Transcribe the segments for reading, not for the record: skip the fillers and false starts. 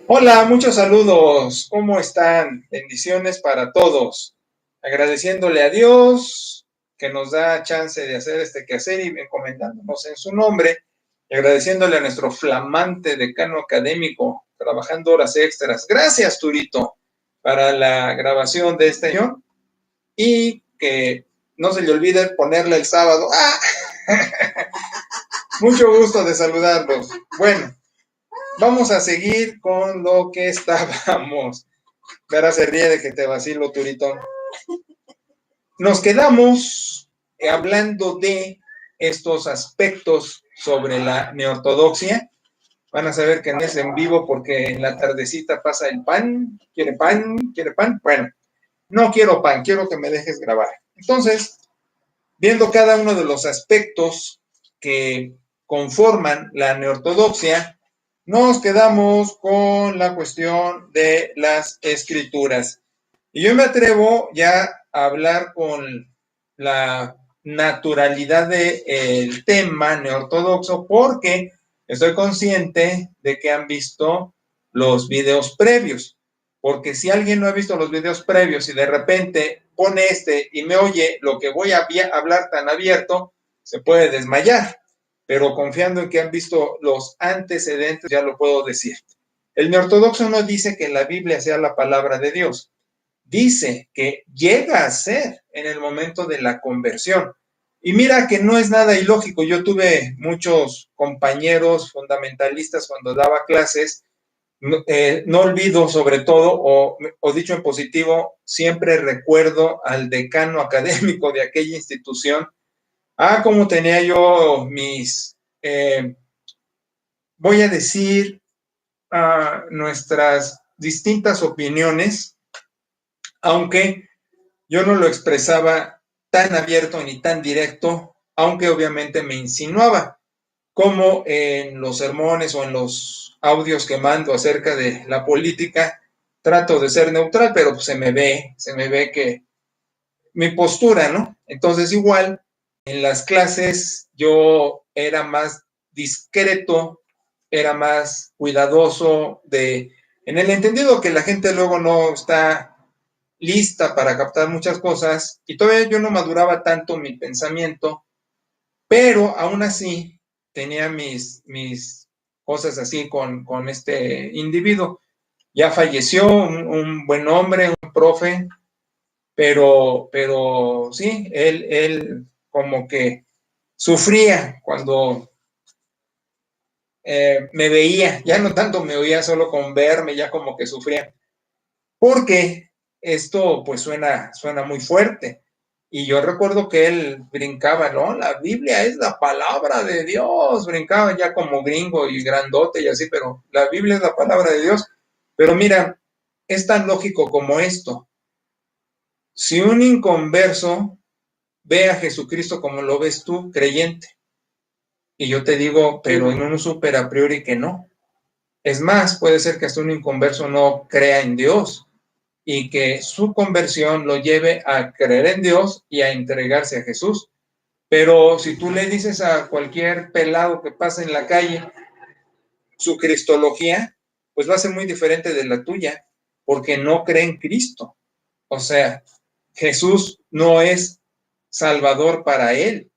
Hola, muchos saludos. ¿Cómo están? Bendiciones para todos. Agradeciéndole a Dios que nos da chance de hacer este quehacer y encomendándonos en su nombre. Y agradeciéndole a nuestro flamante decano académico, trabajando horas extras. Gracias, Turito, para la grabación de este año. Y que no se le olvide ponerle el sábado. ¡Ah! Mucho gusto de saludarlos. Bueno, vamos a seguir con lo que estábamos. Ahora se ríe de que te vacilo, Turito. Nos quedamos hablando de estos aspectos sobre la neortodoxia. Van a saber que no es en vivo porque en la tardecita pasa el pan. ¿Quiere pan? ¿Quiere pan? Bueno, no quiero pan, quiero que me dejes grabar. Entonces, viendo cada uno de los aspectos que conforman la neortodoxia, nos quedamos con la cuestión de las escrituras. Y yo me atrevo ya a hablar con la naturalidad del tema neortodoxo porque estoy consciente de que han visto los videos previos. Porque si alguien no ha visto los videos previos y de repente pone este y me oye lo que voy a hablar tan abierto, se puede desmayar. Pero confiando en que han visto los antecedentes, ya lo puedo decir. El neortodoxo no dice que la Biblia sea la palabra de Dios. Dice que llega a ser en el momento de la conversión. Y mira que no es nada ilógico. Yo tuve muchos compañeros fundamentalistas cuando daba clases. No olvido sobre todo, o dicho en positivo, siempre recuerdo al decano académico de aquella institución. Como tenía yo mis, voy a decir, nuestras distintas opiniones, aunque yo no lo expresaba tan abierto ni tan directo, aunque obviamente me insinuaba, como en los sermones o en los audios que mando acerca de la política, trato de ser neutral, pero se me ve que mi postura, ¿no? Entonces igual, en las clases yo era más discreto, era más cuidadoso en el entendido que la gente luego no está lista para captar muchas cosas y todavía yo no maduraba tanto mi pensamiento, pero aún así tenía mis cosas así con este individuo. Ya falleció un buen hombre, un profe, pero sí, él como que sufría cuando me veía, ya no tanto me oía solo con verme, ya como que sufría, porque esto pues suena muy fuerte. Y yo recuerdo que él brincaba, ¿no? La Biblia es la palabra de Dios. Brincaba ya como gringo y grandote y así, pero la Biblia es la palabra de Dios. Pero mira, es tan lógico como esto. Si un inconverso ve a Jesucristo como lo ves tú, creyente, y yo te digo, pero en un super a priori que no. Es más, puede ser que hasta un inconverso no crea en Dios, y que su conversión lo lleve a creer en Dios y a entregarse a Jesús. Pero si tú le dices a cualquier pelado que pase en la calle su cristología, pues va a ser muy diferente de la tuya, porque no cree en Cristo. O sea, Jesús no es Salvador para él.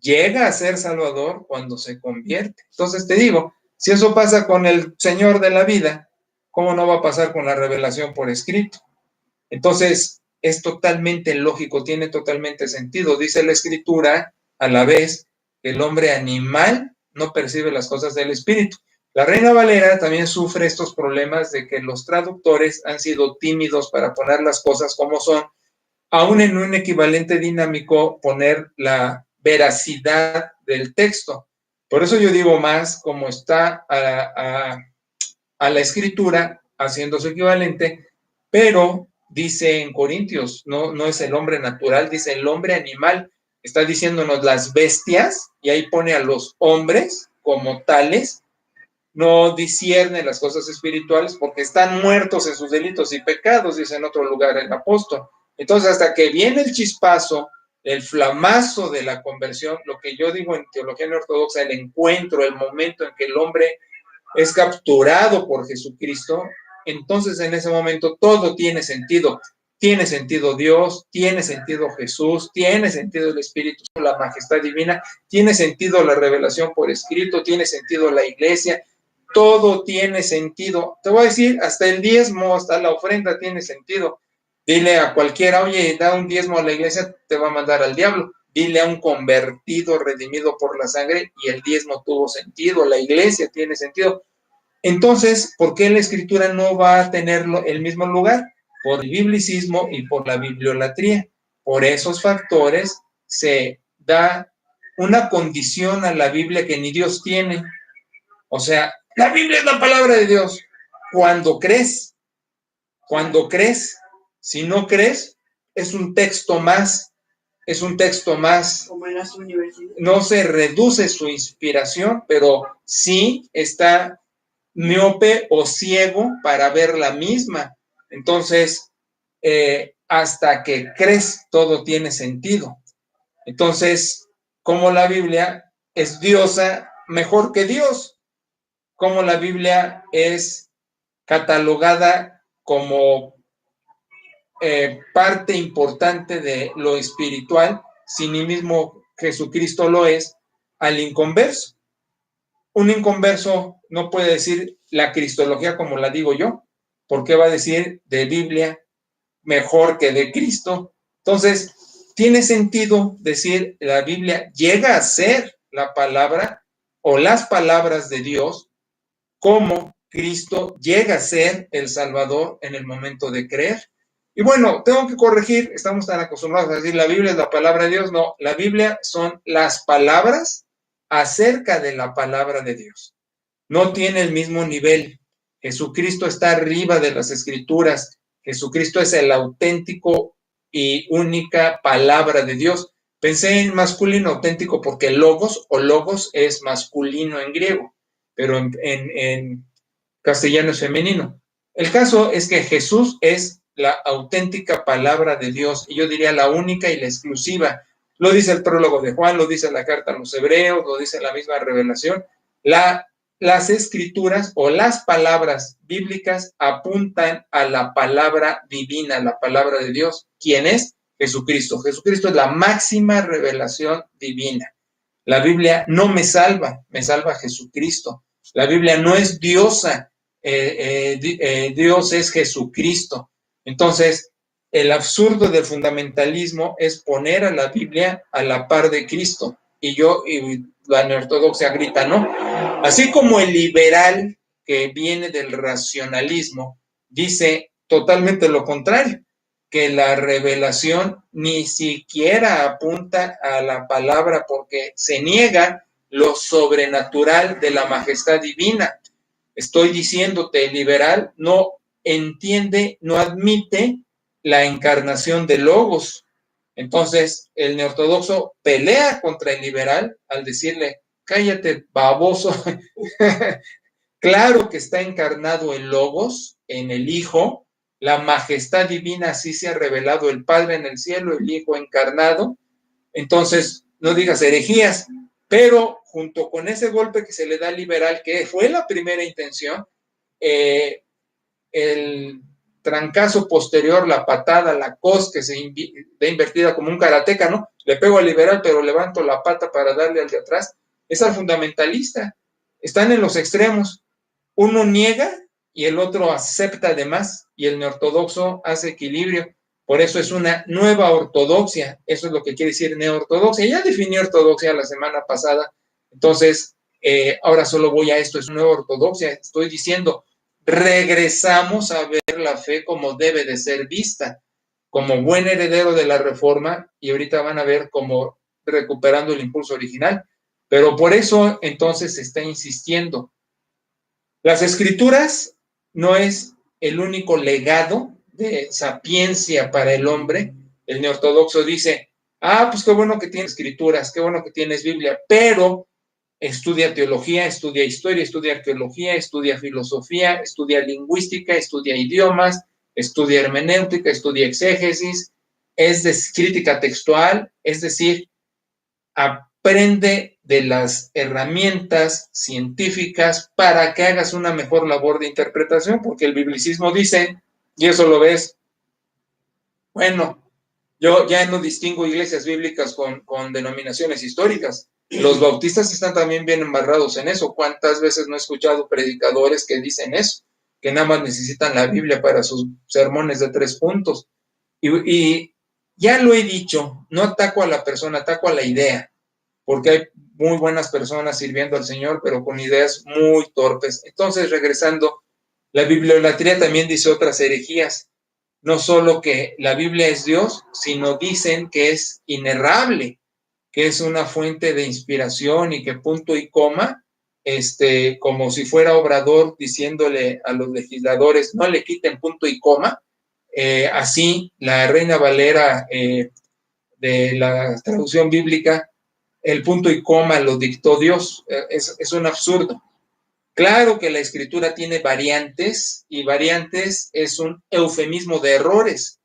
Llega a ser Salvador cuando se convierte. Entonces te digo, si eso pasa con el Señor de la vida, ¿cómo no va a pasar con la revelación por escrito? Entonces, es totalmente lógico, tiene totalmente sentido. Dice la Escritura, a la vez, que el hombre animal no percibe las cosas del Espíritu. La Reina Valera también sufre estos problemas de que los traductores han sido tímidos para poner las cosas como son, aún en un equivalente dinámico, poner la veracidad del texto. Por eso yo digo más como está a la Escritura, haciendo su equivalente, pero dice en Corintios, no es el hombre natural, dice el hombre animal, está diciéndonos las bestias, y ahí pone a los hombres como tales, no discierne las cosas espirituales porque están muertos en sus delitos y pecados, dice en otro lugar el apóstol. Entonces, hasta que viene el chispazo el flamazo de la conversión, lo que yo digo en teología neortodoxa, el encuentro, el momento en que el hombre es capturado por Jesucristo, entonces en ese momento todo tiene sentido. Tiene sentido Dios, tiene sentido Jesús, tiene sentido el Espíritu, la majestad divina, tiene sentido la revelación por escrito, tiene sentido la iglesia, todo tiene sentido. Te voy a decir, hasta el diezmo, hasta la ofrenda tiene sentido. Dile a cualquiera, oye, da un diezmo a la iglesia, te va a mandar al diablo. Dile a un convertido, redimido por la sangre, y el diezmo tuvo sentido, la iglesia tiene sentido. Entonces, ¿por qué la escritura no va a tener el mismo lugar? Por el biblicismo y por la bibliolatría. Por esos factores se da una condición a la Biblia que ni Dios tiene. O sea, la Biblia es la palabra de Dios. Cuando crees, si no crees, es un texto más, es un texto más. Como en las universidades. No se reduce su inspiración, pero sí está miope o ciego para ver la misma. Entonces, hasta que crees, todo tiene sentido. Entonces, como la Biblia es diosa mejor que Dios, como la Biblia es catalogada como parte importante de lo espiritual, si ni mismo Jesucristo lo es, al inconverso. Un inconverso no puede decir la cristología como la digo yo, porque va a decir de Biblia mejor que de Cristo. Entonces, tiene sentido decir la Biblia llega a ser la palabra o las palabras de Dios, como Cristo llega a ser el Salvador en el momento de creer. Y bueno, tengo que corregir, estamos tan acostumbrados a decir la Biblia es la palabra de Dios. No, la Biblia son las palabras acerca de la palabra de Dios. No tiene el mismo nivel. Jesucristo está arriba de las escrituras. Jesucristo es el auténtico y única palabra de Dios. Pensé en masculino auténtico porque logos o logos es masculino en griego, pero en castellano es femenino. El caso es que Jesús es la auténtica palabra de Dios, y yo diría la única y la exclusiva. Lo dice el prólogo de Juan, lo dice la carta a los hebreos, lo dice la misma revelación. Las escrituras o las palabras bíblicas apuntan a la palabra divina, a la palabra de Dios. ¿Quién es? Jesucristo. Jesucristo es la máxima revelación divina. La Biblia no me salva Jesucristo. La Biblia no es diosa, Dios es Jesucristo. Entonces, el absurdo del fundamentalismo es poner a la Biblia a la par de Cristo. Y la neortodoxia grita, ¿no? Así como el liberal que viene del racionalismo dice totalmente lo contrario, que la revelación ni siquiera apunta a la palabra porque se niega lo sobrenatural de la majestad divina. Estoy diciéndote, el liberal no entiende, no admite la encarnación de Logos. Entonces, el neortodoxo pelea contra el liberal al decirle, cállate, baboso. Claro que está encarnado el Logos, en el Hijo. La majestad divina así se ha revelado, el Padre en el cielo, el Hijo encarnado. Entonces, no digas herejías, pero junto con ese golpe que se le da al liberal, que fue la primera intención, el trancazo posterior, la patada, la cos que se da invertida como un karateca, ¿no? Le pego al liberal, pero levanto la pata para darle al de atrás. Es al fundamentalista. Están en los extremos. Uno niega y el otro acepta además, y el neortodoxo hace equilibrio. Por eso es una nueva ortodoxia. Eso es lo que quiere decir neortodoxia. Ya definí ortodoxia la semana pasada. Entonces, ahora solo voy a esto. Es una nueva ortodoxia. Estoy diciendo, regresamos a ver la fe como debe de ser vista, como buen heredero de la Reforma, y ahorita van a ver como recuperando el impulso original. Pero por eso entonces se está insistiendo. Las escrituras no es el único legado de sapiencia para el hombre. El neortodoxo dice, pues qué bueno que tienes escrituras, qué bueno que tienes Biblia, pero estudia teología, estudia historia, estudia arqueología, estudia filosofía, estudia lingüística, estudia idiomas, estudia hermenéutica, estudia exégesis, es de crítica textual, es decir, aprende de las herramientas científicas para que hagas una mejor labor de interpretación, porque el biblicismo dice, y eso lo ves, bueno, yo ya no distingo iglesias bíblicas con denominaciones históricas. Los bautistas están también bien embarrados en eso. ¿Cuántas veces no he escuchado predicadores que dicen eso? Que nada más necesitan la Biblia para sus sermones de 3 puntos. Y ya lo he dicho, no ataco a la persona, ataco a la idea, porque hay muy buenas personas sirviendo al Señor, pero con ideas muy torpes. Entonces, regresando, la bibliolatría también dice otras herejías. No solo que la Biblia es Dios, sino dicen que es inerrable, que es una fuente de inspiración y que punto y coma, como si fuera Obrador diciéndole a los legisladores, no le quiten punto y coma. Así, la Reina Valera de la traducción bíblica, el punto y coma lo dictó Dios. Es un absurdo. Claro que la escritura tiene variantes y variantes es un eufemismo de errores.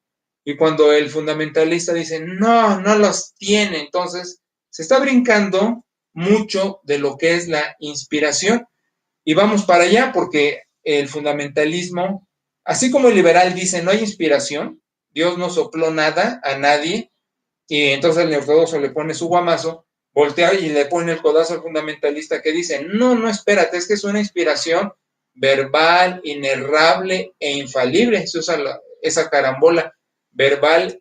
Y cuando el fundamentalista dice, no, no los tiene, entonces se está brincando mucho de lo que es la inspiración. Y vamos para allá porque el fundamentalismo, así como el liberal dice, no hay inspiración, Dios no sopló nada a nadie, y entonces el ortodoxo le pone su guamazo, voltea y le pone el codazo al fundamentalista que dice, no, no, espérate, es que es una inspiración verbal, inerrable e infalible. Se usa esa carambola verbal,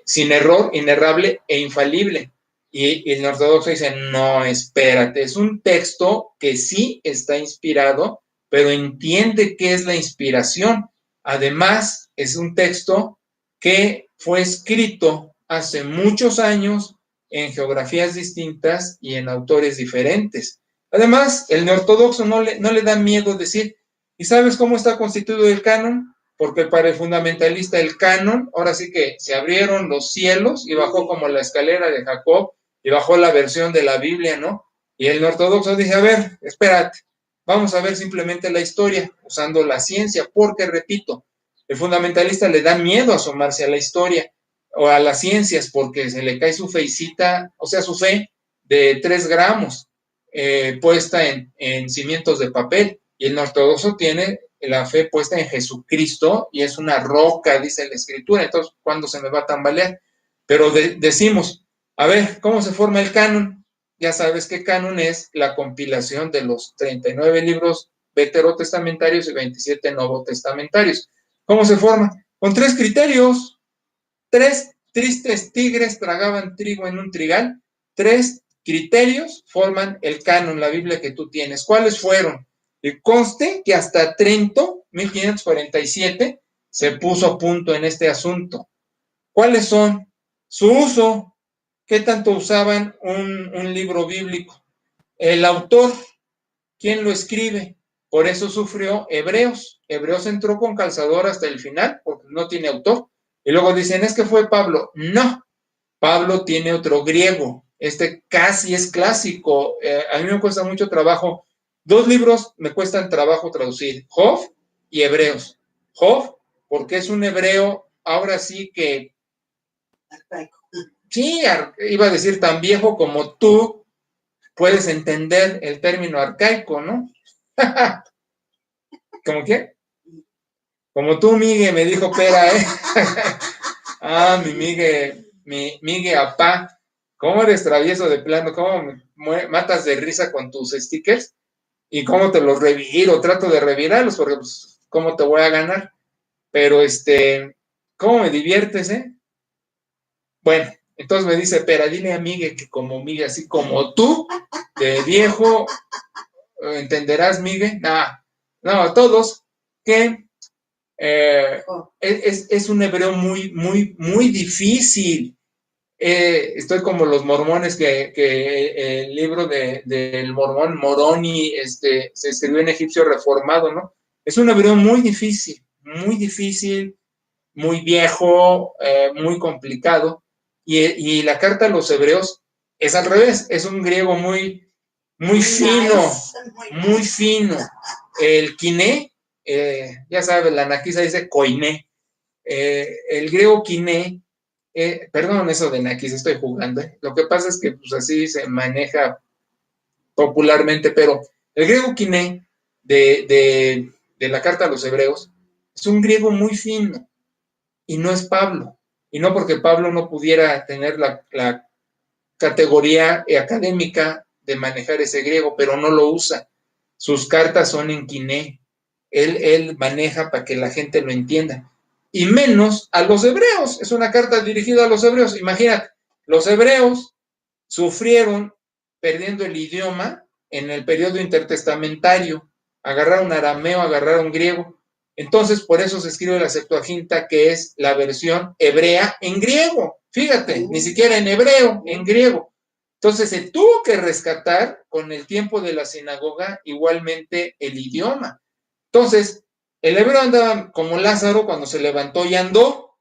sin error, inerrable e infalible. Y el ortodoxo dice, no, espérate, es un texto que sí está inspirado, pero entiende qué es la inspiración. Además, es un texto que fue escrito hace muchos años en geografías distintas y en autores diferentes. Además, el neortodoxo no le da miedo decir, ¿y sabes cómo está constituido el canon? Porque para el fundamentalista el canon, ahora sí que se abrieron los cielos y bajó como la escalera de Jacob y bajó la versión de la Biblia, ¿no? Y el ortodoxo dice, a ver, espérate, vamos a ver simplemente la historia usando la ciencia, porque repito, el fundamentalista le da miedo asomarse a la historia o a las ciencias porque se le cae su feicita, o sea, su fe de 3 gramos puesta en cimientos de papel. Y el ortodoxo tiene la fe puesta en Jesucristo y es una roca, dice la Escritura. Entonces, ¿cuándo se me va a tambalear? Pero decimos, a ver, ¿cómo se forma el canon? Ya sabes que canon es la compilación de los 39 libros veterotestamentarios y 27 novotestamentarios. ¿Cómo se forma? Con 3 criterios. 3 tristes tigres tragaban trigo en un trigal. 3 criterios forman el canon, la Biblia que tú tienes. ¿Cuáles fueron? Y conste que hasta Trento, 1547, se puso a punto en este asunto. ¿Cuáles son? Su uso. ¿Qué tanto usaban un libro bíblico? El autor, ¿quién lo escribe? Por eso sufrió Hebreos. Hebreos entró con calzador hasta el final, porque no tiene autor. Y luego dicen, es que fue Pablo. No, Pablo tiene otro griego. Este casi es clásico. A mí me cuesta mucho trabajo. 2 libros me cuestan trabajo traducir, Job y Hebreos. Job, porque es un hebreo, ahora sí que, sí, iba a decir tan viejo como tú, puedes entender el término arcaico, ¿no? ¿Cómo qué? Como tú, Migue, me dijo Pera, ¿eh? Ah, mi Migue, apá. ¿Cómo eres travieso de plano? ¿Cómo me matas de risa con tus stickers? ¿Y cómo te los reviro? Trato de revirarlos porque, pues, ¿cómo te voy a ganar? Pero, ¿cómo me diviertes, eh? Bueno, entonces me dice, Pera, dile a Migue que como Migue, así como tú, de viejo, ¿entenderás, Migue? No, todos, que es un hebreo muy, muy, muy difícil. Estoy como los mormones que el libro del mormón Moroni se escribió en egipcio reformado, ¿no? Es un hebreo muy difícil, muy viejo, muy complicado. Y la carta a los hebreos es al revés, es un griego muy, muy fino, muy fino. El quiné, ya sabes, la naquisa dice koiné, el griego kiné, perdón, eso de naquis, estoy jugando. Lo que pasa es que pues, así se maneja popularmente, pero el griego kiné de la carta a los hebreos es un griego muy fino y no es Pablo. Y no porque Pablo no pudiera tener la categoría académica de manejar ese griego, pero no lo usa. Sus cartas son en quiné. Él maneja para que la gente lo entienda. Y menos a los hebreos. Es una carta dirigida a los hebreos. Imagínate, los hebreos sufrieron perdiendo el idioma en el periodo intertestamentario. Agarraron arameo, agarraron griego. Entonces, por eso se escribe la Septuaginta, que es la versión hebrea en griego. Fíjate, ni siquiera en hebreo, en griego. Entonces, se tuvo que rescatar con el tiempo de la sinagoga igualmente el idioma. Entonces, el hebreo andaba como Lázaro cuando se levantó y andó.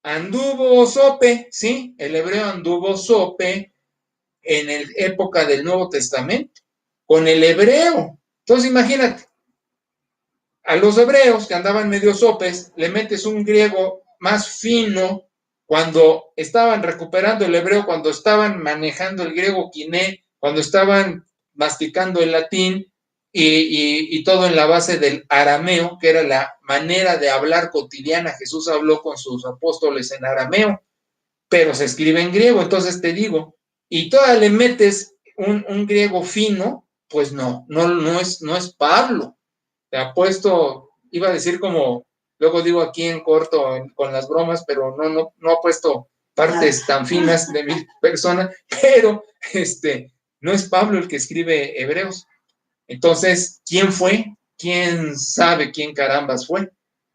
Anduvo sope, ¿sí? El hebreo anduvo sope en la época del Nuevo Testamento, con el hebreo. Entonces, imagínate, a los hebreos que andaban medio sopes, le metes un griego más fino cuando estaban recuperando el hebreo, cuando estaban manejando el griego quiné, cuando estaban masticando el latín y todo en la base del arameo, que era la manera de hablar cotidiana. Jesús habló con sus apóstoles en arameo, pero se escribe en griego. Entonces te digo, y todavía le metes un griego fino, pues no es Pablo. Te apuesto, iba a decir como, luego digo aquí en corto con las bromas, pero no ha puesto partes tan finas de mi persona, pero no es Pablo el que escribe Hebreos. Entonces, ¿quién fue? ¿Quién sabe quién carambas fue?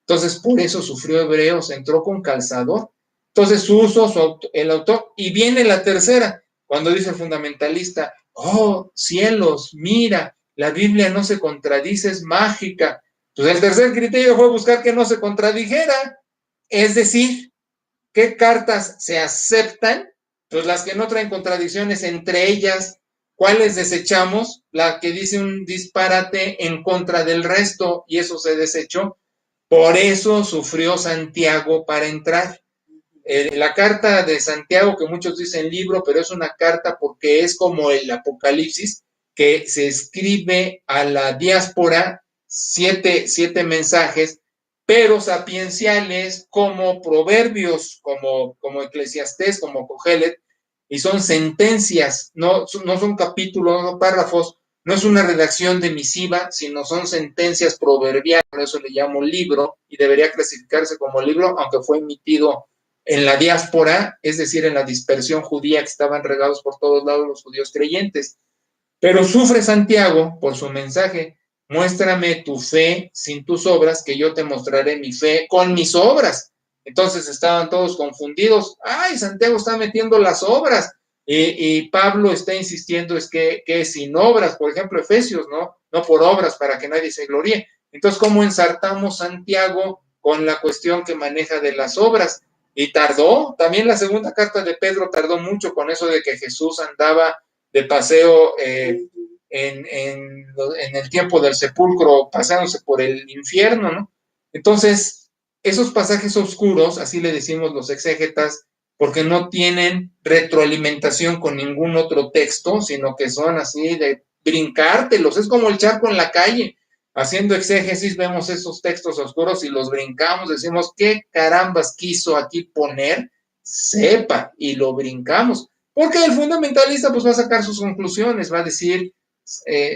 Entonces, por eso sufrió Hebreos, entró con calzador. Entonces, el autor, y viene la tercera, cuando dice el fundamentalista, oh, cielos, mira, la Biblia no se contradice, es mágica. Entonces, el tercer criterio fue buscar que no se contradijera, es decir, qué cartas se aceptan, pues las que no traen contradicciones entre ellas, cuáles desechamos, la que dice un disparate en contra del resto, y eso se desechó. Por eso sufrió Santiago para entrar. La carta de Santiago, que muchos dicen libro, pero es una carta porque es como el Apocalipsis, que se escribe a la diáspora, siete mensajes, pero sapienciales como Proverbios, como Eclesiastés, como Cogelet, y son sentencias, no son capítulos, no párrafos, no es una redacción de misiva, sino son sentencias proverbiales, por eso le llamo libro, y debería clasificarse como libro, aunque fue emitido en la diáspora, es decir, en la dispersión judía que estaban regados por todos lados los judíos creyentes. Pero sufre Santiago por su mensaje, muéstrame tu fe sin tus obras, que yo te mostraré mi fe con mis obras. Entonces estaban todos confundidos. Ay, Santiago está metiendo las obras. Y Pablo está insistiendo es que sin obras, por ejemplo, Efesios, no por obras para que nadie se gloríe. Entonces, ¿cómo ensartamos Santiago con la cuestión que maneja de las obras? Y tardó, también la segunda carta de Pedro tardó mucho con eso de que Jesús andaba de paseo en el tiempo del sepulcro, pasándose por el infierno, ¿no? Entonces, esos pasajes oscuros, así le decimos los exégetas, porque no tienen retroalimentación con ningún otro texto, sino que son así de brincártelos, es como el charco en la calle. Haciendo exégesis vemos esos textos oscuros y los brincamos, decimos, ¿qué carambas quiso aquí poner? Sepa, y lo brincamos. Porque el fundamentalista pues va a sacar sus conclusiones, va a decir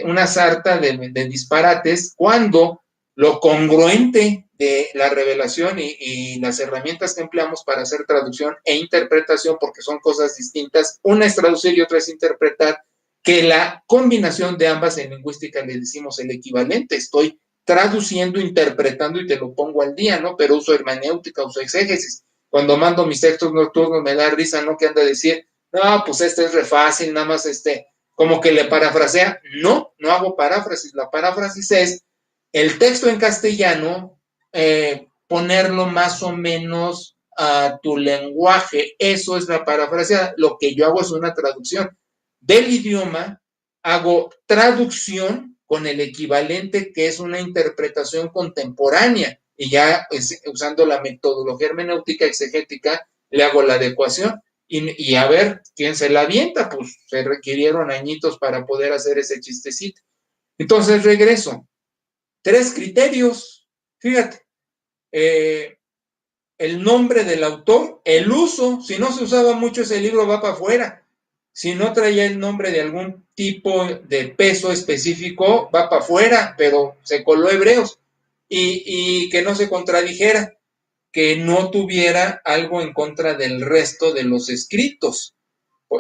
una sarta de disparates cuando lo congruente de la revelación y las herramientas que empleamos para hacer traducción e interpretación, porque son cosas distintas, una es traducir y otra es interpretar, que la combinación de ambas en lingüística le decimos el equivalente. Estoy traduciendo, interpretando y te lo pongo al día, ¿no? Pero uso hermenéutica, uso exégesis. Cuando mando mis textos nocturnos me da risa, ¿no? Que anda a decir, no, pues este es re fácil, nada más como que le parafrasea. No hago paráfrasis. La paráfrasis es el texto en castellano, ponerlo más o menos a tu lenguaje. Eso es la parafrasea. Lo que yo hago es una traducción del idioma, hago traducción con el equivalente que es una interpretación contemporánea. y ya usando la metodología hermenéutica exegética le hago la adecuación y a ver quién se la avienta, pues se requirieron añitos para poder hacer ese chistecito. Entonces regreso, 3 criterios, fíjate, el nombre del autor, el uso, si no se usaba mucho ese libro va para afuera, si no traía el nombre de algún tipo de peso específico, va para afuera, pero se coló Hebreos, y que no se contradijera, que no tuviera algo en contra del resto de los escritos.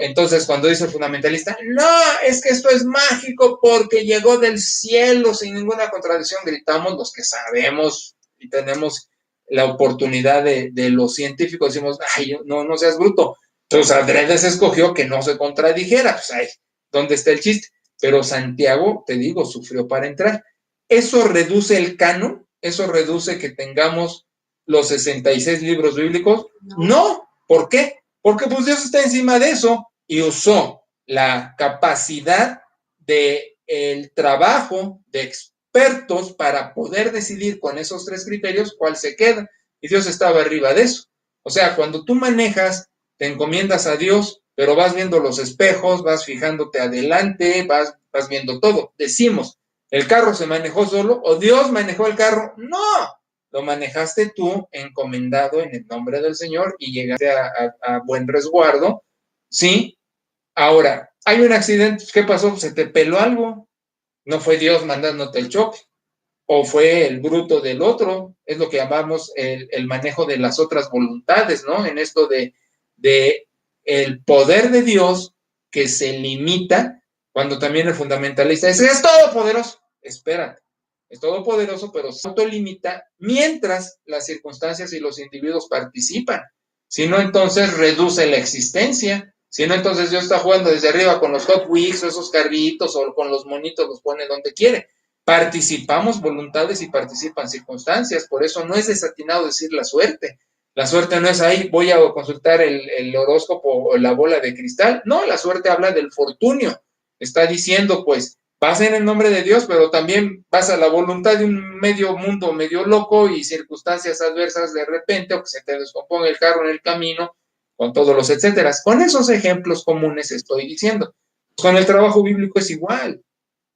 Entonces, cuando dice el fundamentalista, no, es que esto es mágico porque llegó del cielo sin ninguna contradicción, gritamos los que sabemos y tenemos la oportunidad de los científicos, decimos, ay, no seas bruto. Entonces, adrede se escogió que no se contradijera, pues ahí, ¿dónde está el chiste? Pero Santiago, te digo, sufrió para entrar. ¿Eso reduce el canon? ¿Eso reduce que tengamos los 66 libros bíblicos? No. ¿Por qué? Porque pues Dios está encima de eso y usó la capacidad del trabajo de expertos para poder decidir con esos 3 criterios cuál se queda. Y Dios estaba arriba de eso. O sea, cuando tú manejas, te encomiendas a Dios, pero vas viendo los espejos, vas fijándote adelante, vas viendo todo. Decimos, ¿el carro se manejó solo o Dios manejó el carro? No, lo manejaste tú encomendado en el nombre del Señor y llegaste a buen resguardo, ¿sí? Ahora, hay un accidente, ¿qué pasó? Se te peló algo, no fue Dios mandándote el choque, o fue el bruto del otro, es lo que llamamos el manejo de las otras voluntades, ¿no? En esto de el poder de Dios que se limita cuando también el fundamentalista dice, es todopoderoso, espérate, es todopoderoso, pero se autolimita mientras las circunstancias y los individuos participan. Si no, entonces reduce la existencia. Si no, entonces Dios está jugando desde arriba con los Hot Wheels o esos carritos o con los monitos, los pone donde quiere. Participamos voluntades y participan circunstancias, por eso no es desatinado decir la suerte. La suerte no es ahí, voy a consultar el horóscopo o la bola de cristal. No, la suerte habla del fortunio. Está diciendo, pues, vas en el nombre de Dios, pero también vas a la voluntad de un medio mundo medio loco y circunstancias adversas de repente, o que se te descomponga el carro en el camino, con todos los etcéteras. Con esos ejemplos comunes estoy diciendo. Con el trabajo bíblico es igual.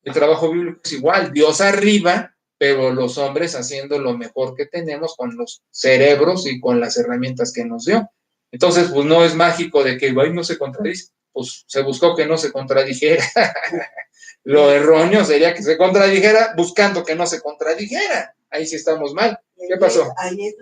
El trabajo bíblico es igual. Dios arriba, pero los hombres haciendo lo mejor que tenemos con los cerebros y con las herramientas que nos dio. Entonces, pues no es mágico de que no se contradice. Pues se buscó que no se contradijera. Lo erróneo sería que se contradijera buscando que no se contradijera. Ahí sí estamos mal. ¿Qué pasó? Ahí es,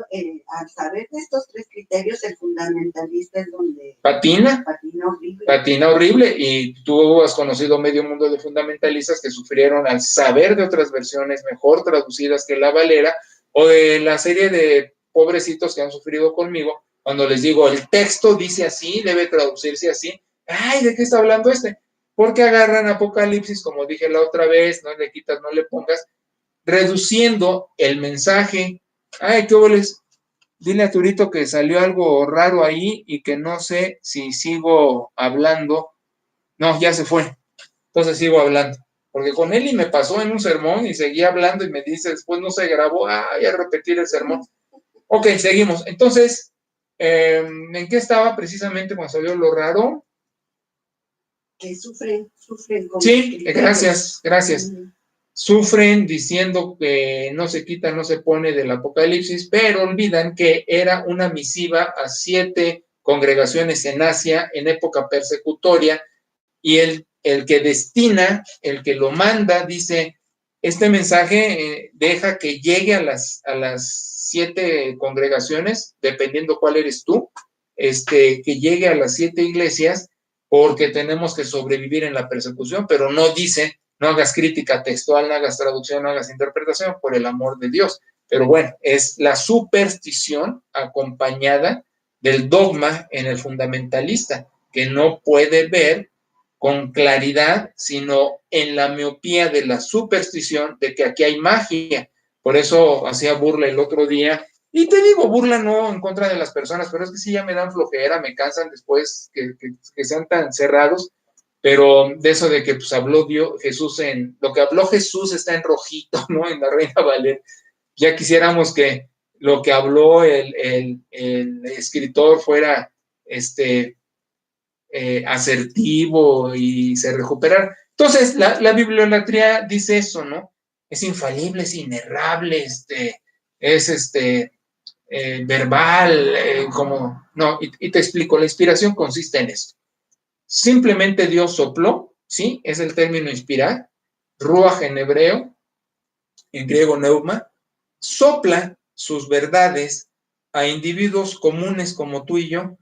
al saber de estos 3 criterios, el fundamentalista es donde patina horrible. Patina horrible. Y tú has conocido medio mundo de fundamentalistas que sufrieron al saber de otras versiones mejor traducidas que la Valera, o de la serie de pobrecitos que han sufrido conmigo, cuando les digo, el texto dice así, debe traducirse así. Ay, ¿de qué está hablando este? Porque agarran Apocalipsis, como dije la otra vez, no le quitas, no le pongas, reduciendo el mensaje. Ay, qué boles. Dile a Turito que salió algo raro ahí y que no sé si sigo hablando. No, ya se fue. Entonces sigo hablando. Porque con Eli me pasó en un sermón y seguía hablando y me dice, después no se grabó, ay, a repetir el sermón. Ok, seguimos. Entonces, ¿en qué estaba precisamente cuando salió lo raro? Que sufren. Sí, gracias. Sufren diciendo que no se quita, no se pone del Apocalipsis, pero olvidan que era una misiva a 7 congregaciones en Asia en época persecutoria, y el que destina, el que lo manda, dice, este mensaje deja que llegue a las 7 congregaciones, dependiendo cuál eres tú, que llegue a las 7 iglesias, porque tenemos que sobrevivir en la persecución, pero no dice, no hagas crítica textual, no hagas traducción, no hagas interpretación, por el amor de Dios. Pero bueno, es la superstición acompañada del dogma en el fundamentalista, que no puede ver con claridad, sino en la miopía de la superstición de que aquí hay magia. Por eso hacía burla el otro día. Y te digo, burla no en contra de las personas, pero es que sí ya me dan flojera, me cansan después que sean tan cerrados, pero de eso de que pues habló Dios, Jesús lo que habló Jesús está en rojito, ¿no? En la Reina Valera. Ya quisiéramos que lo que habló el escritor fuera asertivo y se recuperara. Entonces, la bibliolatría dice eso, ¿no? Es infalible, es inerrable, es verbal, como, no, y te explico, la inspiración consiste en esto. Simplemente Dios sopló, ¿sí? Es el término inspirar, ruach en hebreo, en griego neuma, sopla sus verdades a individuos comunes como tú y yo.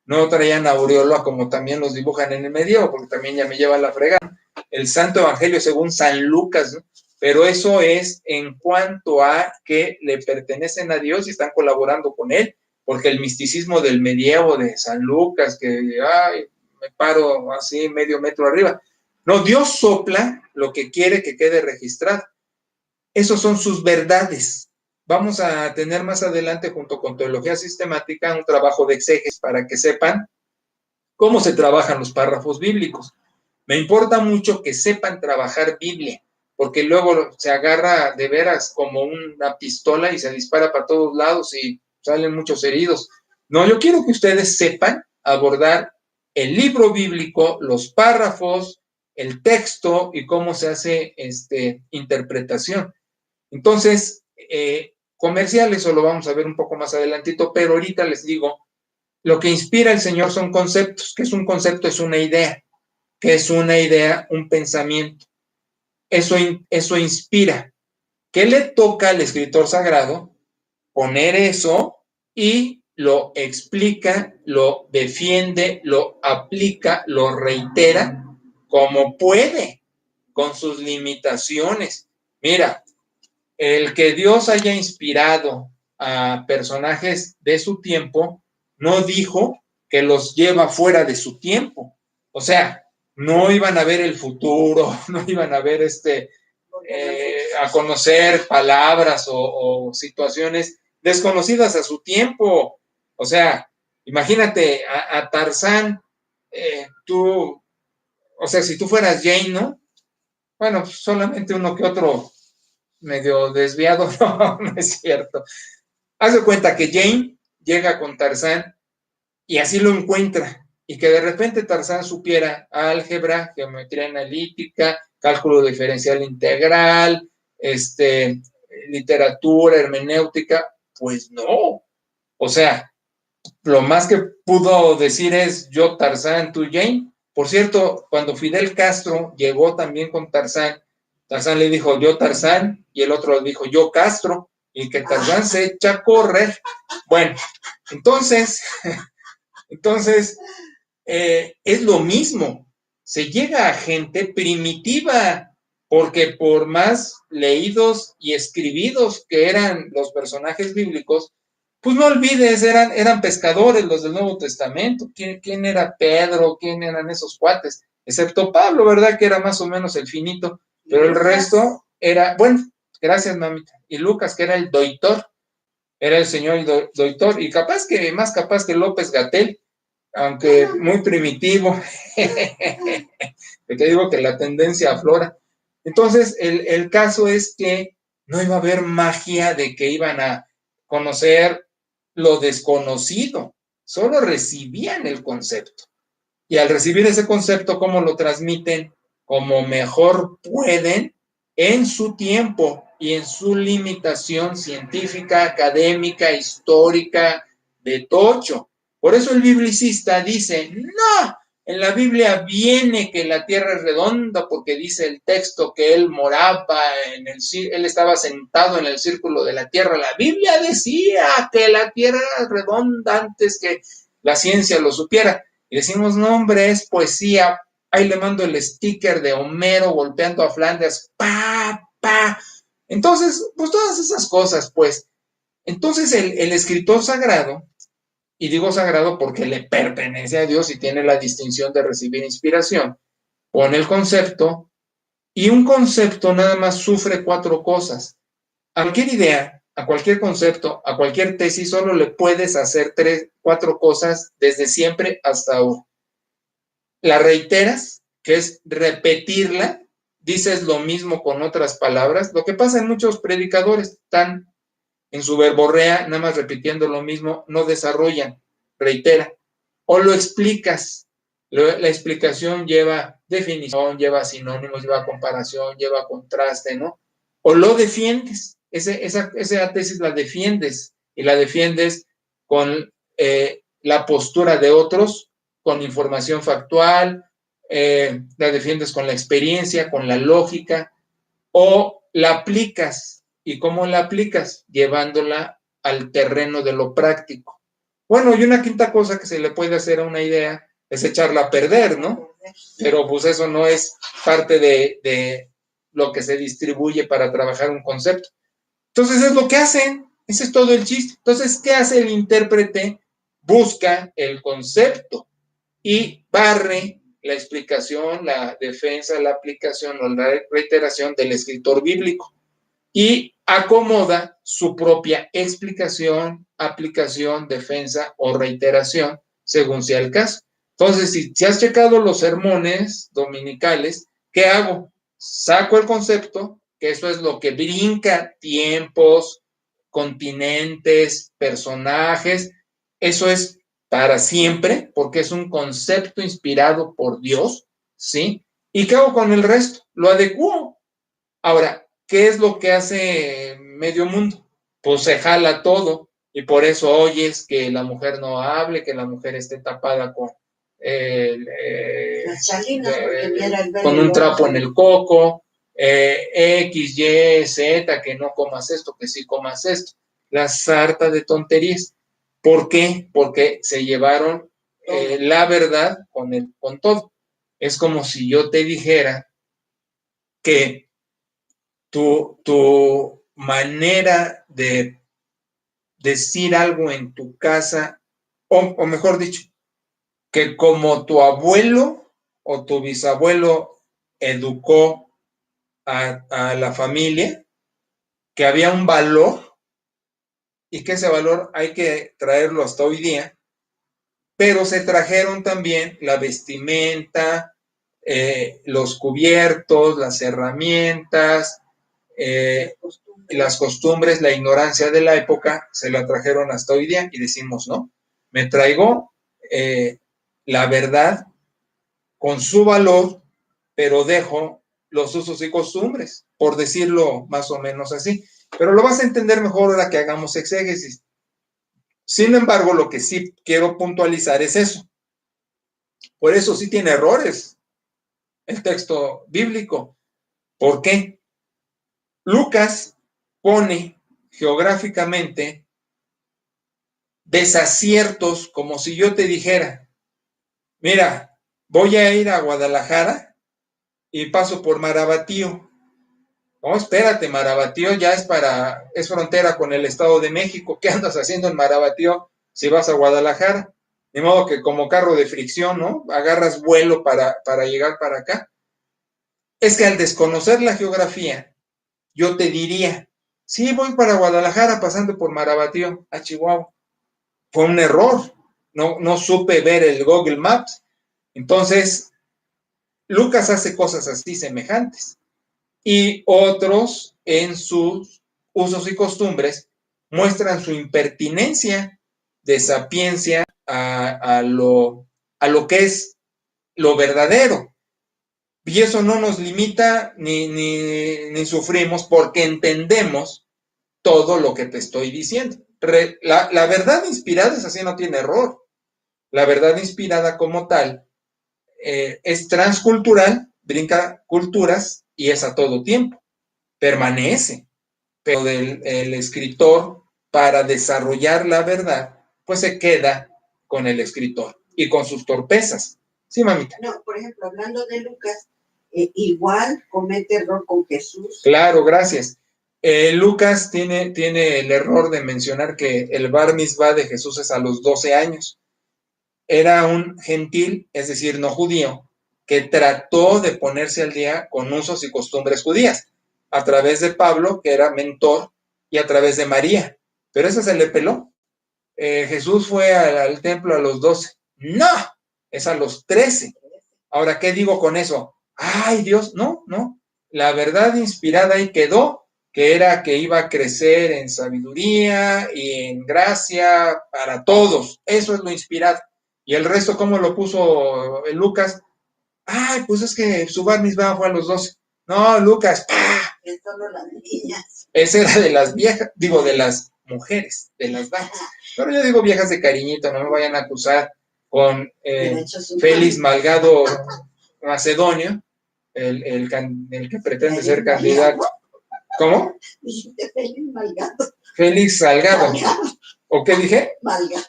No traían aureola como también los dibujan en el medio, porque también ya me lleva la fregada. El Santo Evangelio según San Lucas, ¿no? Pero eso es en cuanto a que le pertenecen a Dios y están colaborando con él, porque el misticismo del medievo de San Lucas, que ay, me paro así medio metro arriba. No, Dios sopla lo que quiere que quede registrado. Esos son sus verdades. Vamos a tener más adelante, junto con teología sistemática, un trabajo de exégesis para que sepan cómo se trabajan los párrafos bíblicos. Me importa mucho que sepan trabajar Biblia, porque luego se agarra de veras como una pistola y se dispara para todos lados y salen muchos heridos. No, yo quiero que ustedes sepan abordar el libro bíblico, los párrafos, el texto y cómo se hace interpretación. Entonces, comerciales, o lo vamos a ver un poco más adelantito, pero ahorita les digo, lo que inspira al Señor son conceptos. ¿Qué es un concepto? Es una idea. ¿Qué es una idea? Un pensamiento. Eso inspira. ¿Qué le toca al escritor sagrado? Poner eso y lo explica, lo defiende, lo aplica, lo reitera como puede, con sus limitaciones. Mira, el que Dios haya inspirado a personajes de su tiempo, no dijo que los lleva fuera de su tiempo. O sea, no iban a ver el futuro, no iban a ver a conocer palabras o situaciones desconocidas a su tiempo. O sea, imagínate a Tarzán, tú, o sea, si tú fueras Jane, ¿no? Bueno, solamente uno que otro medio desviado, no es cierto. Haz de cuenta que Jane llega con Tarzán y así lo encuentra, y que de repente Tarzán supiera álgebra, geometría analítica, cálculo diferencial integral, literatura, hermenéutica, pues no. O sea, lo más que pudo decir es yo Tarzán, tú Jane. Por cierto, cuando Fidel Castro llegó también con Tarzán, Tarzán le dijo yo Tarzán y el otro le dijo yo Castro, y que Tarzán se echa a correr. Bueno, entonces es lo mismo. Se llega a gente primitiva, porque por más leídos y escribidos que eran los personajes bíblicos, pues no olvides, eran pescadores los del Nuevo Testamento. ¿Quién era Pedro? ¿Quién eran esos cuates? Excepto Pablo, ¿verdad? Que era más o menos el finito, pero el resto era, bueno, gracias, mamita. Y Lucas, que era el doitor, era el señor doitor, y más capaz que López-Gatell, aunque muy primitivo. Te digo que la tendencia aflora. Entonces, el caso es que no iba a haber magia de que iban a conocer lo desconocido, solo recibían el concepto. Y al recibir ese concepto, ¿cómo lo transmiten? Como mejor pueden en su tiempo y en su limitación científica, académica, histórica, de tocho. Por eso el biblicista dice, no, en la Biblia viene que la tierra es redonda porque dice el texto que él moraba él estaba sentado en el círculo de la tierra. La Biblia decía que la tierra era redonda antes que la ciencia lo supiera. Y decimos, no, hombre, es poesía. Ahí le mando el sticker de Homero golpeando a Flandes. ¡Pa, pa! Entonces, pues todas esas cosas, pues. Entonces el escritor sagrado, y digo sagrado porque le pertenece a Dios y tiene la distinción de recibir inspiración, pone el concepto, y un concepto nada más sufre 4 cosas. A cualquier idea, a cualquier concepto, a cualquier tesis, solo le puedes hacer 4 cosas desde siempre hasta ahora. La reiteras, que es repetirla, dices lo mismo con otras palabras. Lo que pasa en muchos predicadores, están en su verborrea, nada más repitiendo lo mismo, no desarrollan, reitera. O lo explicas, la explicación lleva definición, lleva sinónimos, lleva comparación, lleva contraste, ¿no? O lo defiendes, esa tesis la defiendes, y la defiendes con la postura de otros, con información factual, la defiendes con la experiencia, con la lógica, o la aplicas. ¿Y cómo la aplicas? Llevándola al terreno de lo práctico. Bueno, y una quinta cosa que se le puede hacer a una idea es echarla a perder, ¿no? Pero pues eso no es parte de lo que se distribuye para trabajar un concepto. Entonces es lo que hacen, ese es todo el chiste. Entonces, ¿qué hace el intérprete? Busca el concepto y barre la explicación, la defensa, la aplicación o la reiteración del escritor bíblico y acomoda su propia explicación, aplicación, defensa o reiteración según sea el caso. Entonces, si has checado los sermones dominicales, ¿qué hago? Saco el concepto, que eso es lo que brinca tiempos, continentes, personajes, eso es para siempre, porque es un concepto inspirado por Dios, ¿sí? ¿Y qué hago con el resto? Lo adecuo. Ahora, ¿qué es lo que hace medio mundo? Pues se jala todo y por eso oyes que la mujer no hable, que la mujer esté tapada con, Las chalinas, con un trapo en el coco, X, Y, Z, que no comas esto, que sí comas esto. La sarta de tonterías. ¿Por qué? Porque se llevaron la verdad con todo. Es como si yo te dijera que tu manera de decir algo en tu casa, o mejor dicho, que como tu abuelo o tu bisabuelo educó a la familia, que había un valor y que ese valor hay que traerlo hasta hoy día, pero se trajeron también la vestimenta, los cubiertos, las herramientas, las costumbres, la ignorancia de la época, se la trajeron hasta hoy día y decimos, no, me traigo la verdad con su valor, pero dejo los usos y costumbres, por decirlo más o menos así. Pero lo vas a entender mejor ahora que hagamos exégesis. Sin embargo, lo que sí quiero puntualizar es eso. Por eso sí tiene errores el texto bíblico. ¿Por qué? Lucas pone geográficamente desaciertos, como si yo te dijera, mira, voy a ir a Guadalajara y paso por Marabatío. No, espérate, Marabatío ya es frontera con el Estado de México. ¿Qué andas haciendo en Marabatío si vas a Guadalajara? De modo que como carro de fricción, ¿no? Agarras vuelo para llegar para acá. Es que al desconocer la geografía, yo te diría, sí, voy para Guadalajara pasando por Marabatío, a Chihuahua. Fue un error, no supe ver el Google Maps. Entonces, Lucas hace cosas así semejantes. Y otros, en sus usos y costumbres, muestran su impertinencia de sapiencia a lo que es lo verdadero. Y eso no nos limita ni sufrimos porque entendemos todo lo que te estoy diciendo. La verdad inspirada es así, no tiene error. La verdad inspirada como tal es transcultural, brinca culturas y es a todo tiempo. Permanece. Pero el escritor, para desarrollar la verdad, pues se queda con el escritor y con sus torpezas. Sí, mamita. No, por ejemplo, hablando de Lucas, igual comete error con Jesús. Claro, gracias. Lucas tiene el error de mencionar que el bar mitzvah de Jesús es a los 12 años. Era un gentil, es decir, no judío, que trató de ponerse al día con usos y costumbres judías, a través de Pablo, que era mentor, y a través de María. Pero eso se le peló. Jesús fue al templo a los 12. No, es a los 13. Ahora, ¿qué digo con eso? Ay, Dios, no. La verdad inspirada ahí quedó, que era que iba a crecer en sabiduría y en gracia para todos. Eso es lo inspirado. Y el resto, ¿cómo lo puso Lucas? Ay, pues es que su bar mitzvah fue a los 12. No, Lucas, ¡pah! Es solo las niñas. Ese era de las viejas, digo, de las mujeres, de las damas. Pero yo digo viejas de cariñito, no me vayan a acusar con Félix Malgado Macedonio, el que pretende ser candidato. ¿Cómo? Dijiste Félix Malgado. Félix Salgado. ¿O qué dije? Malgado.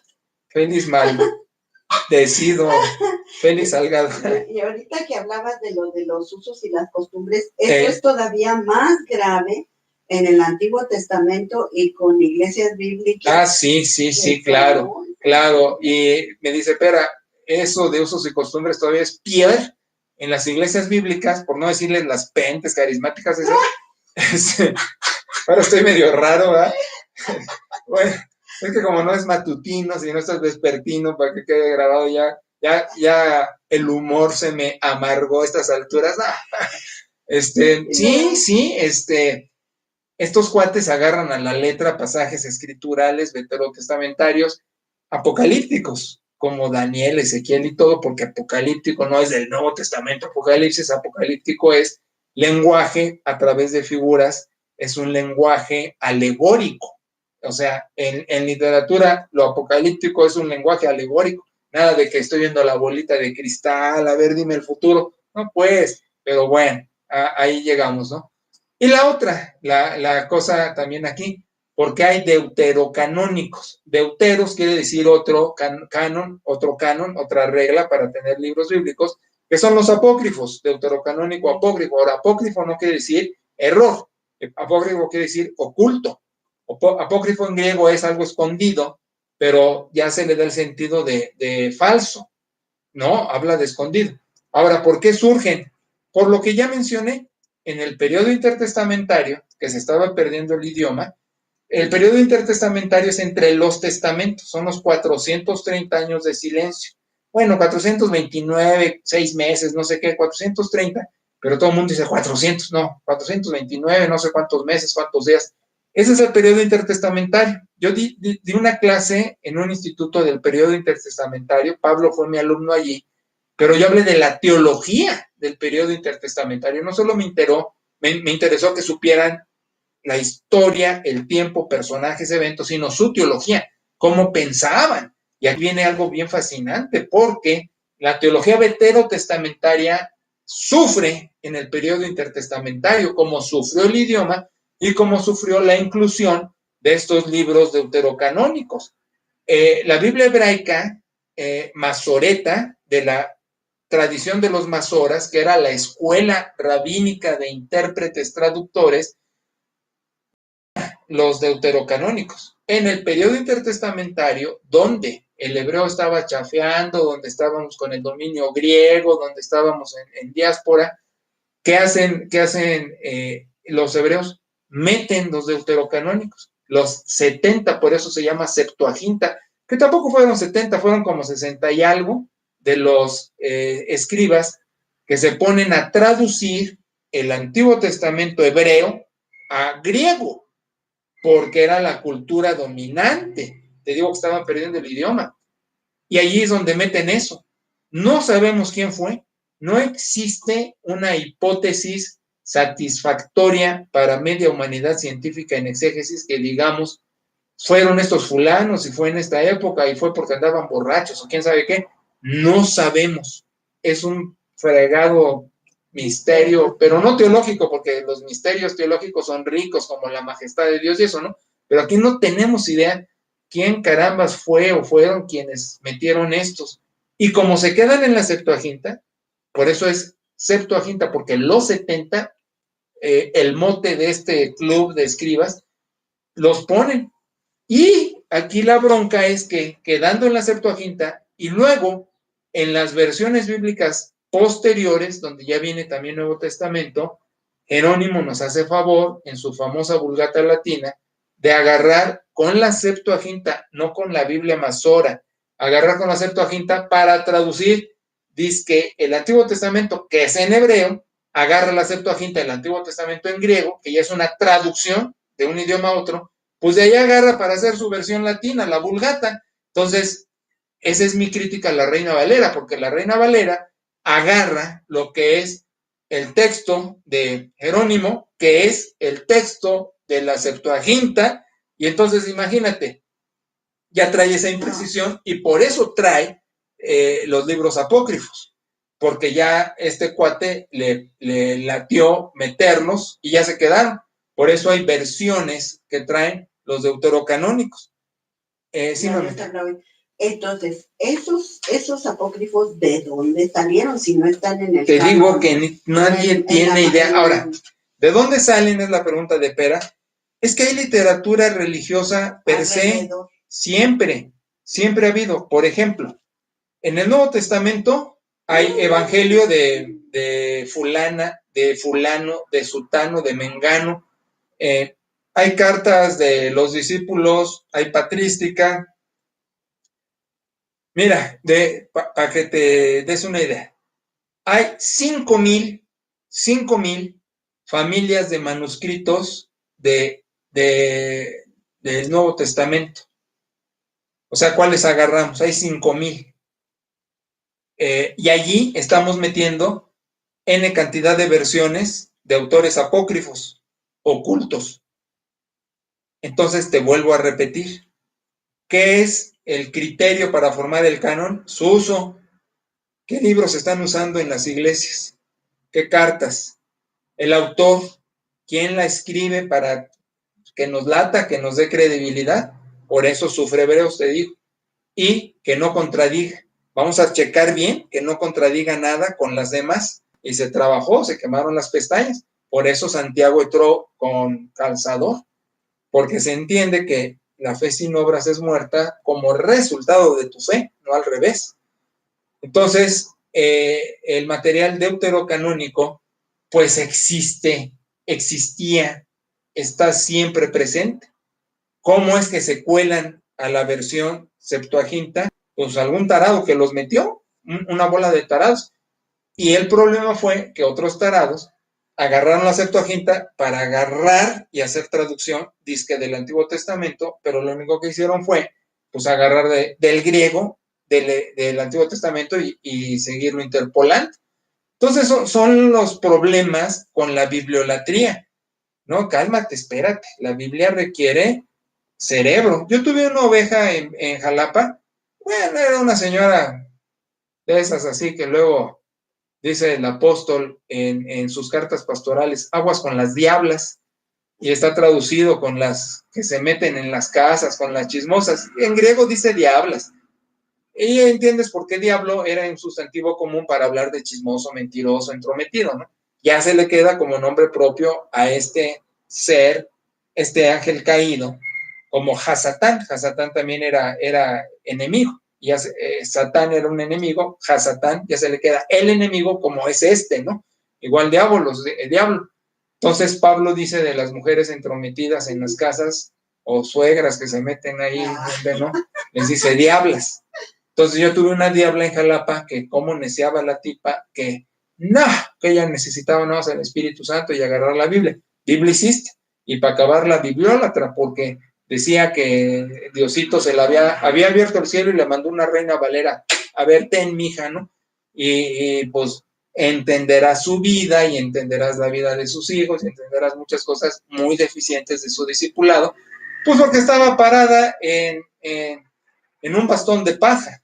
Félix Maldecido. Félix Salgado. Y ahorita que hablabas de los usos y las costumbres, esto es todavía más grave en el Antiguo Testamento y con iglesias bíblicas. Ah, sí, claro, claro. Y me dice, Pera, eso de usos y costumbres todavía es peor en las iglesias bíblicas, por no decirles las pentes carismáticas. Ahora estoy medio raro, ¿verdad? Bueno, es que como no es matutino, sino es vespertino, para que quede grabado ya el humor se me amargó a estas alturas. Sí, estos cuates agarran a la letra pasajes escriturales, veterotestamentarios, apocalípticos, como Daniel, Ezequiel y todo, porque apocalíptico no es del Nuevo Testamento, Apocalipsis, apocalíptico es lenguaje a través de figuras, es un lenguaje alegórico. O sea, en literatura lo apocalíptico es un lenguaje alegórico, nada de que estoy viendo la bolita de cristal, a ver, dime el futuro, no pues, pero bueno, ahí llegamos, ¿no? Y la otra, la cosa también aquí, porque hay deuterocanónicos. Deuteros quiere decir otro canon, otra regla para tener libros bíblicos, que son los apócrifos, deuterocanónico, apócrifo. Ahora, apócrifo no quiere decir error, apócrifo quiere decir oculto. Apócrifo en griego es algo escondido, pero ya se le da el sentido de falso, ¿no? Habla de escondido. Ahora, ¿por qué surgen? Por lo que ya mencioné, en el periodo intertestamentario, que se estaba perdiendo el idioma, el periodo intertestamentario es entre los testamentos, son los 430 años de silencio. Bueno, 429, 6 meses, no sé qué, 430, pero todo el mundo dice 400, no, 429, no sé cuántos meses, cuántos días. Ese es el periodo intertestamentario. Yo di una clase en un instituto del periodo intertestamentario, Pablo fue mi alumno allí, pero yo hablé de la teología del periodo intertestamentario. No solo me interesó que supieran la historia, el tiempo, personajes, eventos, sino su teología, cómo pensaban. Y aquí viene algo bien fascinante, porque la teología veterotestamentaria sufre en el periodo intertestamentario, como sufrió el idioma y como sufrió la inclusión de estos libros deuterocanónicos. La Biblia hebraica masoreta, de la tradición de los masoras, que era la escuela rabínica de intérpretes traductores, los deuterocanónicos. En el periodo intertestamentario, donde el hebreo estaba chafeando, donde estábamos con el dominio griego, donde estábamos en diáspora, ¿qué hacen los hebreos? Meten los deuterocanónicos, los 70, por eso se llama Septuaginta, que tampoco fueron 70, fueron como 60 y algo de los escribas que se ponen a traducir el Antiguo Testamento hebreo a griego, porque era la cultura dominante. Te digo que estaban perdiendo el idioma. Y allí es donde meten eso. No sabemos quién fue. No existe una hipótesis satisfactoria para media humanidad científica en exégesis que digamos, fueron estos fulanos y fue en esta época y fue porque andaban borrachos o quién sabe qué. No sabemos. Es un fregado misterio, pero no teológico, porque los misterios teológicos son ricos, como la majestad de Dios y eso, ¿no? Pero aquí no tenemos idea quién carambas fue o fueron quienes metieron estos. Y como se quedan en la Septuaginta, por eso es Septuaginta, porque los 70, el mote de este club de escribas, los ponen. Y aquí la bronca es que quedando en la Septuaginta y luego en las versiones bíblicas posteriores, donde ya viene también Nuevo Testamento, Jerónimo nos hace favor en su famosa Vulgata Latina de agarrar con la Septuaginta, no con la Biblia Masora, agarrar con la Septuaginta para traducir, dice que el Antiguo Testamento, que es en hebreo, agarra la Septuaginta del Antiguo Testamento en griego, que ya es una traducción de un idioma a otro, pues de ahí agarra para hacer su versión latina, la Vulgata. Entonces, esa es mi crítica a la Reina Valera, porque la Reina Valera agarra lo que es el texto de Jerónimo, que es el texto de la Septuaginta, y entonces imagínate, ya trae esa imprecisión y por eso trae los libros apócrifos, porque ya este cuate le latió meterlos y ya se quedaron. Por eso hay versiones que traen los deuterocanónicos. Sí, entonces, esos apócrifos, ¿de dónde salieron si no están en el Te canon? digo que nadie tiene idea. Ahora, ¿de dónde salen? Es la pregunta de Pera. Es que hay literatura religiosa per se, siempre ha habido. Por ejemplo, en el Nuevo Testamento hay evangelio de fulana, de fulano, de sutano, de mengano. Hay cartas de los discípulos, hay patrística. Mira, para que te des una idea, hay 5,000 familias de manuscritos del Nuevo Testamento. O sea, ¿cuáles agarramos? Hay 5,000. Y allí estamos metiendo N cantidad de versiones de autores apócrifos, ocultos. Entonces te vuelvo a repetir, ¿qué es el criterio para formar el canon? Su uso. ¿Qué libros se están usando en las iglesias? ¿Qué cartas? El autor, ¿quién la escribe para que nos lata, que nos dé credibilidad? Por eso sufre Hebreos, te digo. Y que no contradiga. Vamos a checar bien que no contradiga nada con las demás. Y se trabajó, se quemaron las pestañas. Por eso Santiago entró con calzador, porque se entiende que la fe sin obras es muerta como resultado de tu fe, no al revés. Entonces, el material deuterocanónico, pues existía, está siempre presente. ¿Cómo es que se cuelan a la versión Septuaginta? Pues algún tarado que los metió, una bola de tarados. Y el problema fue que otros tarados agarraron la Septuaginta para agarrar y hacer traducción disque del Antiguo Testamento, pero lo único que hicieron fue pues agarrar del griego del Antiguo Testamento y seguirlo interpolando. Entonces son los problemas con la bibliolatría. No, cálmate, espérate. La Biblia requiere cerebro. Yo tuve una oveja en Jalapa. Bueno, era una señora de esas así que luego dice el apóstol en sus cartas pastorales, aguas con las diablas, y está traducido con las que se meten en las casas, con las chismosas. En griego dice diablas. Y entiendes por qué diablo era un sustantivo común para hablar de chismoso, mentiroso, entrometido, ¿no? Ya se le queda como nombre propio a este ser, este ángel caído, como Hasatán. Hasatán también era enemigo. Ya Satán era un enemigo, Hasatán ya se le queda el enemigo como es este, ¿no? Igual diablo. Entonces Pablo dice de las mujeres entrometidas en las casas o suegras que se meten ahí, ¿no? Les dice diablas. Entonces yo tuve una diabla en Jalapa que como neciaba la tipa que no, que ella necesitaba nada más el Espíritu Santo y agarrar la Biblia. Biblicista. Y para acabar la bibliólatra, porque decía que Diosito se la había abierto el cielo y le mandó una Reina Valera, a ver, ten, mija, ¿no? Y pues entenderás su vida y entenderás la vida de sus hijos y entenderás muchas cosas muy deficientes de su discipulado, pues porque estaba parada en un bastón de paja,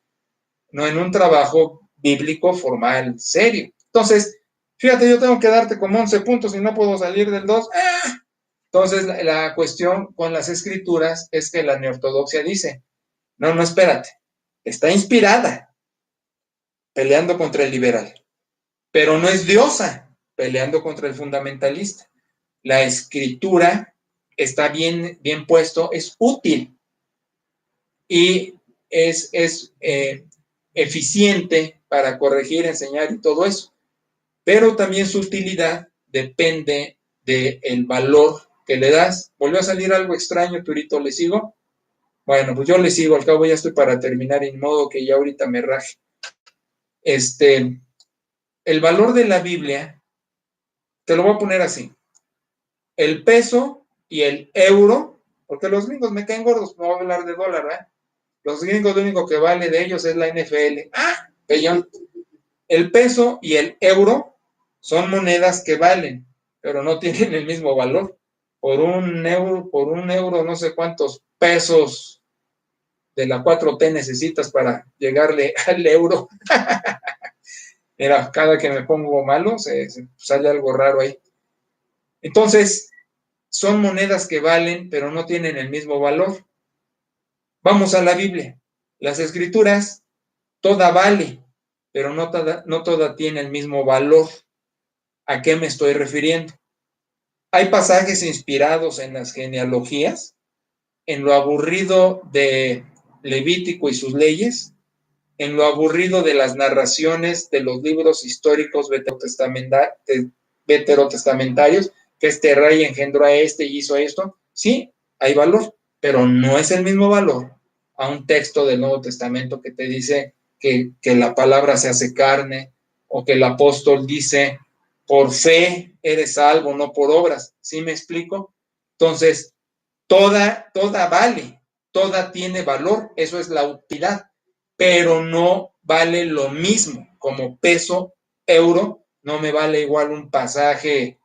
no en un trabajo bíblico formal serio. Entonces, fíjate, yo tengo que darte como 11 puntos y no puedo salir del 2. Entonces, la cuestión con las escrituras es que la neortodoxia dice, no, espérate, está inspirada peleando contra el liberal, pero no es diosa peleando contra el fundamentalista. La escritura está bien puesto, es útil y es eficiente para corregir, enseñar y todo eso. Pero también su utilidad depende del valor que le das. ¿Volvió a salir algo extraño, Turito? ¿Le sigo? Bueno, pues yo le sigo, al cabo ya estoy para terminar, en modo que ya ahorita me raje. El valor de la Biblia te lo voy a poner así. El peso y el euro, porque los gringos me caen gordos, no voy a hablar de dólar, ¿eh? Los gringos lo único que vale de ellos es la NFL. ¡Ah! Pellón. El peso y el euro son monedas que valen, pero no tienen el mismo valor. Por un euro, no sé cuántos pesos de la 4T necesitas para llegarle al euro. Mira, cada que me pongo malo, se sale algo raro ahí. Entonces, son monedas que valen, pero no tienen el mismo valor. Vamos a la Biblia. Las Escrituras, toda vale, pero no toda tiene el mismo valor. ¿A qué me estoy refiriendo? Hay pasajes inspirados en las genealogías, en lo aburrido de Levítico y sus leyes, en lo aburrido de las narraciones de los libros históricos veterotestamentarios, que este rey engendró a este y hizo esto. Sí, hay valor, pero no es el mismo valor a un texto del Nuevo Testamento que te dice que la palabra se hace carne, o que el apóstol dice, por fe eres salvo, no por obras. ¿Sí me explico? Entonces, toda vale, toda tiene valor, eso es la utilidad, pero no vale lo mismo como peso, euro, no me vale igual un pasaje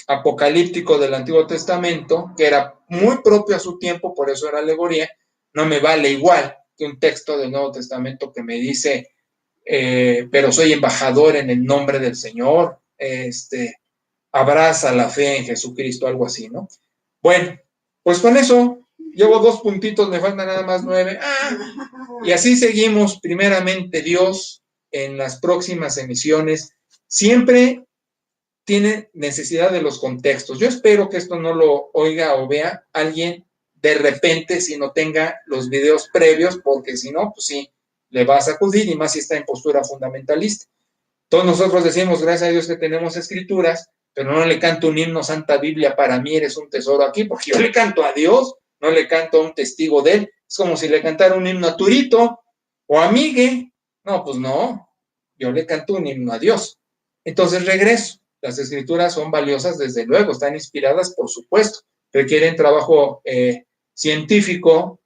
apocalíptico del Antiguo Testamento, que era muy propio a su tiempo, por eso era alegoría, no me vale igual que un texto del Nuevo Testamento que me dice, pero soy embajador en el nombre del Señor, abraza la fe en Jesucristo, algo así, ¿no? Bueno, pues con eso llevo 2 puntitos, me faltan nada más 9. Y así seguimos, primeramente Dios, en las próximas emisiones. Siempre tiene necesidad de los contextos. Yo espero que esto no lo oiga o vea alguien de repente si no tenga los videos previos, porque si no, pues sí, le va a sacudir, y más si está en postura fundamentalista. Todos nosotros decimos, gracias a Dios que tenemos escrituras, pero no le canto un himno Santa Biblia, para mí eres un tesoro aquí, porque yo le canto a Dios, no le canto a un testigo de él. Es como si le cantara un himno a Turito o a Migue. No, pues no, yo le canto un himno a Dios. Entonces regreso. Las escrituras son valiosas, desde luego, están inspiradas, por supuesto, requieren trabajo científico,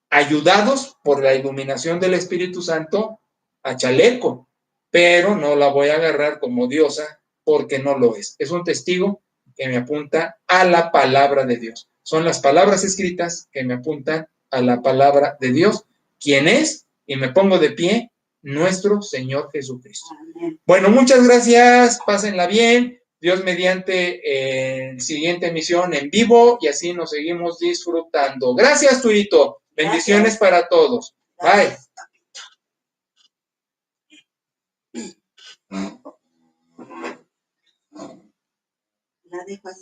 ayudados por la iluminación del Espíritu Santo a chaleco, pero no la voy a agarrar como diosa porque no lo es. Es un testigo que me apunta a la palabra de Dios. Son las palabras escritas que me apuntan a la palabra de Dios, quien es, y me pongo de pie, nuestro Señor Jesucristo. Amén. Bueno, muchas gracias, pásenla bien. Dios mediante siguiente emisión en vivo, y así nos seguimos disfrutando. Gracias, Turito. Bendiciones para todos. Bye. La dejo así.